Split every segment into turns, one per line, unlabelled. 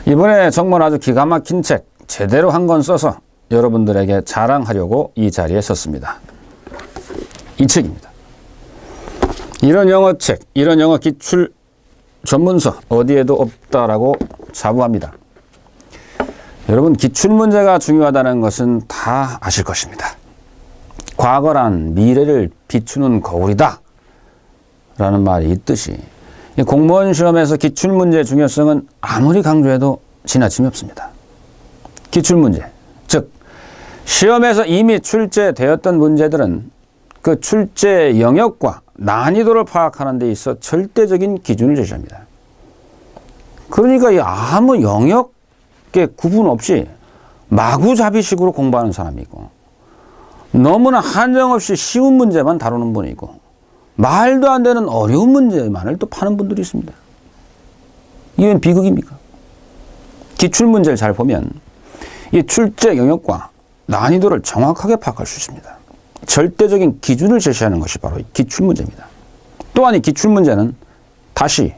이번에 정말 아주 기가 막힌 책 제대로 한 권 써서 여러분들에게 자랑하려고 이 자리에 섰습니다. 이 책입니다. 이런 영어 책, 이런 영어 기출 전문서 어디에도 없다라고 자부합니다. 여러분, 기출문제가 중요하다는 것은 다 아실 것입니다. 과거란 미래를 비추는 거울이다 라는 말이 있듯이 공무원 시험에서 기출문제의 중요성은 아무리 강조해도 지나침이 없습니다. 기출문제, 즉 시험에서 이미 출제되었던 문제들은 그 출제 영역과 난이도를 파악하는 데 있어 절대적인 기준을 제시합니다. 그러니까 아무 영역에 구분 없이 마구잡이식으로 공부하는 사람이 있고, 너무나 한정없이 쉬운 문제만 다루는 분이 있고, 말도 안 되는 어려운 문제만을 또 파는 분들이 있습니다. 이건 비극입니까? 기출문제를 잘 보면 이 출제 영역과 난이도를 정확하게 파악할 수 있습니다. 절대적인 기준을 제시하는 것이 바로 기출문제입니다. 또한 이 기출문제는 다시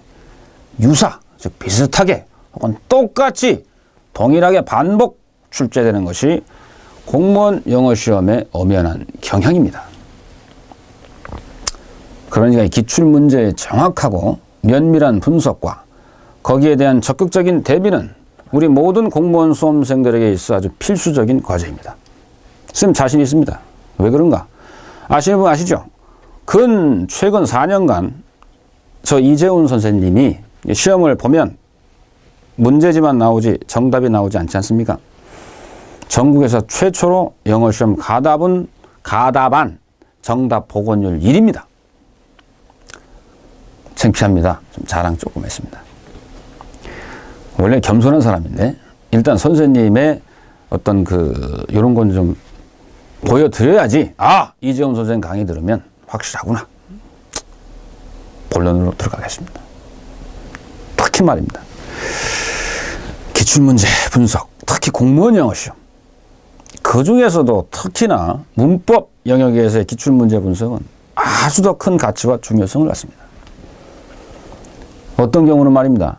유사, 즉 비슷하게 혹은 똑같이 동일하게 반복 출제되는 것이 공무원 영어시험의 엄연한 경향입니다. 그러니까 이 기출문제의 정확하고 면밀한 분석과 거기에 대한 적극적인 대비는 우리 모든 공무원 수험생들에게 있어 아주 필수적인 과제입니다. 선생님 자신 있습니다. 왜 그런가? 아시는 분 아시죠? 최근 4년간 저 이재훈 선생님이 시험을 보면 문제지만 나오지 정답이 나오지 않지 않습니까? 전국에서 최초로 영어시험 가답안 정답 복원율 1위입니다. 창피합니다. 좀 자랑 조금 했습니다. 원래 겸손한 사람인데 일단 선생님의 어떤 이런 건 좀 보여드려야지, 이재훈 선생님 강의 들으면 확실하구나. 본론으로 들어가겠습니다. 특히 말입니다. 기출문제 분석, 특히 공무원 영어시험. 그 중에서도 특히나 문법 영역에서의 기출문제 분석은 아주 더 큰 가치와 중요성을 갖습니다. 어떤 경우는 말입니다.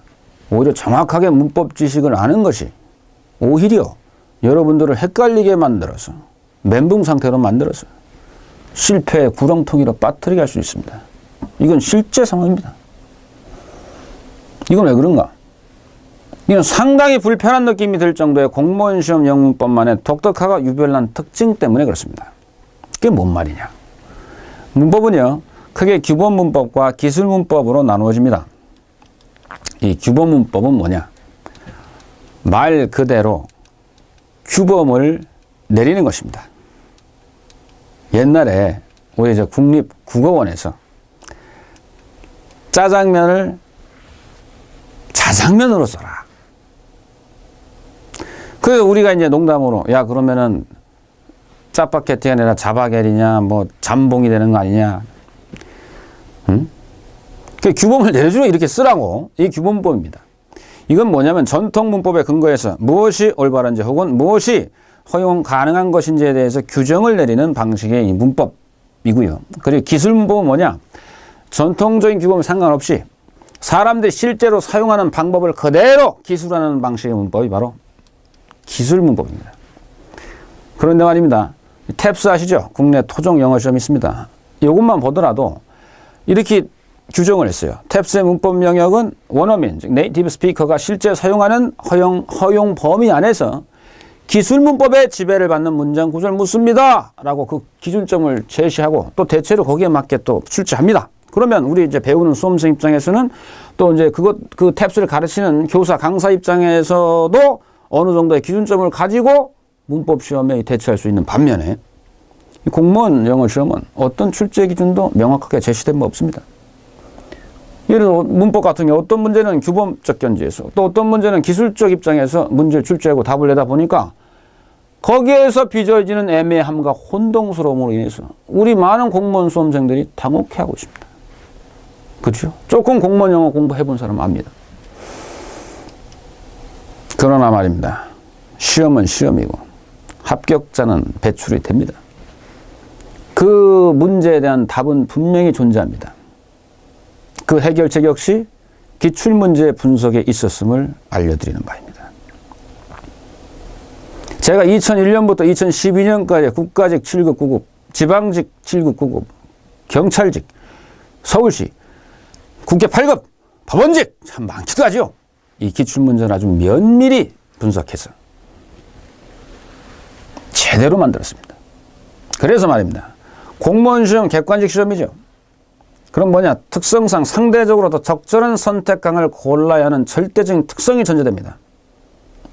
오히려 정확하게 문법 지식을 아는 것이 오히려 여러분들을 헷갈리게 만들어서 멘붕 상태로 만들어서 실패의 구렁텅이로 빠뜨리게 할 수 있습니다. 이건 실제 상황입니다. 이건 왜 그런가? 이건 상당히 불편한 느낌이 들 정도의 공무원 시험 영문법만의 독특하고 유별난 특징 때문에 그렇습니다. 그게 뭔 말이냐? 문법은요, 크게 규범 문법과 기술 문법으로 나누어집니다. 이 규범 문법은 뭐냐? 말 그대로 규범을 내리는 것입니다. 옛날에 우리 국립국어원에서 짜장면을 자장면으로 써라. 그래서 우리가 이제 농담으로 그러면은 짜파게티가 아니라 자바게리냐 잠봉이 되는 거 아니냐. 응? 그 규범을 내려주면 이렇게 쓰라고. 이 규범문법입니다. 이건 뭐냐면 전통 문법에 근거해서 무엇이 올바른지 혹은 무엇이 허용 가능한 것인지에 대해서 규정을 내리는 방식의 이 문법이고요. 그리고 기술 문법은 뭐냐? 전통적인 규범 상관없이 사람들이 실제로 사용하는 방법을 그대로 기술하는 방식의 문법이 바로 기술 문법입니다. 그런데 말입니다. 탭스 아시죠? 국내 토종 영어 시험이 있습니다. 이것만 보더라도 이렇게 규정을 했어요. 탭스의 문법 영역은 원어민, 즉 네이티브 스피커가 실제 사용하는 허용 범위 안에서 기술 문법의 지배를 받는 문장 구조를 묻습니다. 라고 그 기준점을 제시하고 또 대체로 거기에 맞게 또 출제합니다. 그러면 우리 이제 배우는 수험생 입장에서는 또 이제 그 탭스를 가르치는 교사, 강사 입장에서도 어느 정도의 기준점을 가지고 문법 시험에 대처할 수 있는 반면에 공무원 영어 시험은 어떤 출제 기준도 명확하게 제시된 바 없습니다. 예를 들어 문법 같은 경우 어떤 문제는 규범적 견지에서 또 어떤 문제는 기술적 입장에서 문제를 출제하고 답을 내다 보니까 거기에서 빚어지는 애매함과 혼동스러움으로 인해서 우리 많은 공무원 수험생들이 당혹해하고 있습니다. 그렇죠? 조금 공무원 영어 공부해본 사람은 압니다. 그러나 말입니다. 시험은 시험이고 합격자는 배출이 됩니다. 그 문제에 대한 답은 분명히 존재합니다. 그 해결책 역시 기출문제 분석에 있었음을 알려드리는 바입니다. 제가 2001년부터 2012년까지 국가직 7급 9급, 지방직 7급 9급, 경찰직, 서울시, 국회 8급, 법원직 참 많기도 하죠. 이 기출문제를 아주 면밀히 분석해서 제대로 만들었습니다. 그래서 말입니다. 공무원 시험 객관식 시험이죠. 그럼 뭐냐? 특성상 상대적으로 더 적절한 선택강을 골라야 하는 절대적인 특성이 전제됩니다.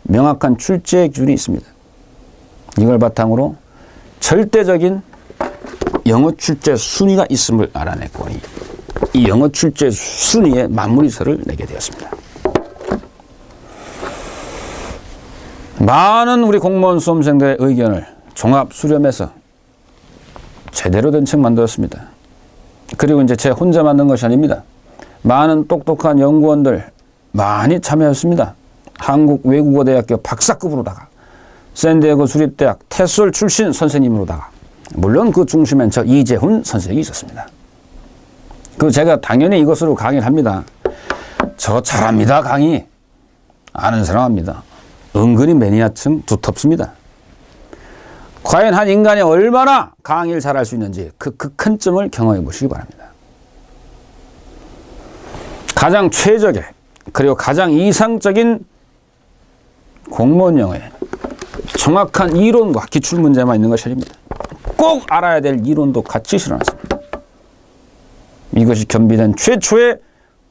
명확한 출제 기준이 있습니다. 이걸 바탕으로 절대적인 영어 출제 순위가 있음을 알아냈고 이 영어 출제 순위의 마무리서를 내게 되었습니다. 많은 우리 공무원 수험생들의 의견을 종합 수렴해서 제대로 된 책 만들었습니다. 그리고 이제 제 혼자 만든 것이 아닙니다. 많은 똑똑한 연구원들 많이 참여했습니다. 한국외국어대학교 박사급으로다가 샌디에고 수립대학 테솔 출신 선생님으로다가 물론 그 중심엔 저 이재훈 선생이 있었습니다. 그 제가 당연히 이것으로 강의를 합니다. 저 잘합니다. 강의. 아는 사람 합니다. 은근히 매니아층 두텁습니다. 과연 한 인간이 얼마나 강의를 잘할 수 있는지 그 극한점을 경험해 보시기 바랍니다. 가장 최적의 그리고 가장 이상적인 공무원 영어에 정확한 이론과 기출문제만 있는 것이 아닙니다. 꼭 알아야 될 이론도 같이 실어놨습니다. 이것이 겸비된 최초의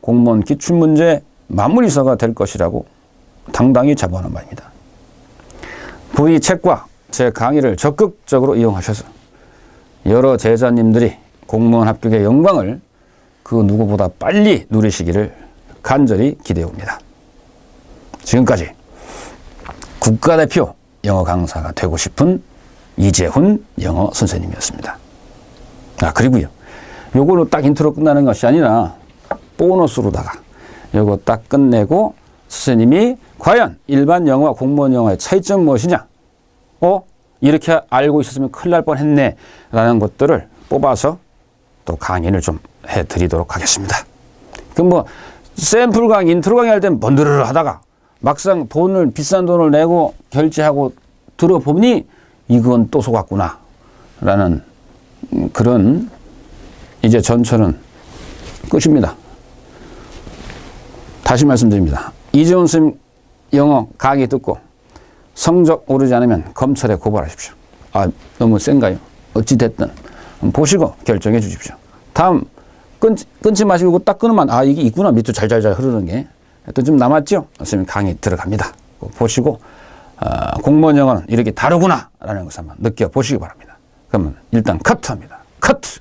공무원 기출문제 마무리서가 될 것이라고 당당히 자부하는 바입니다. 부이 책과 제 강의를 적극적으로 이용하셔서 여러 제자님들이 공무원 합격의 영광을 그 누구보다 빨리 누리시기를 간절히 기대해 옵니다. 지금까지 국가대표 영어 강사가 되고 싶은 이재훈 영어 선생님이었습니다. 그리고요. 요걸로 딱 인트로 끝나는 것이 아니라 보너스로다가 요거 딱 끝내고 선생님이 과연 일반 영어와 공무원 영어의 차이점은 무엇이냐? 이렇게 알고 있었으면 큰일 날 뻔했네 라는 것들을 뽑아서 또 강의를 좀 해드리도록 하겠습니다. 그럼 뭐 샘플 강의, 인트로 강의 할 땐 번드르르 하다가 막상 비싼 돈을 내고 결제하고 들어보니 이건 또 속았구나 라는 그런 이제 전철은 끝입니다. 다시 말씀드립니다. 이재훈 선생님 영어 강의 듣고 성적 오르지 않으면 검찰에 고발하십시오. 너무 센가요? 어찌됐든 보시고 결정해 주십시오. 다음 끊지 마시고 딱 끊으면 이게 있구나. 밑으로 잘잘잘 흐르는 게. 또 좀 남았죠? 선생님 강의 들어갑니다. 보시고 공무원 영어는 이렇게 다르구나 라는 것을 한번 느껴보시기 바랍니다. 그러면 일단 커트합니다. 커트!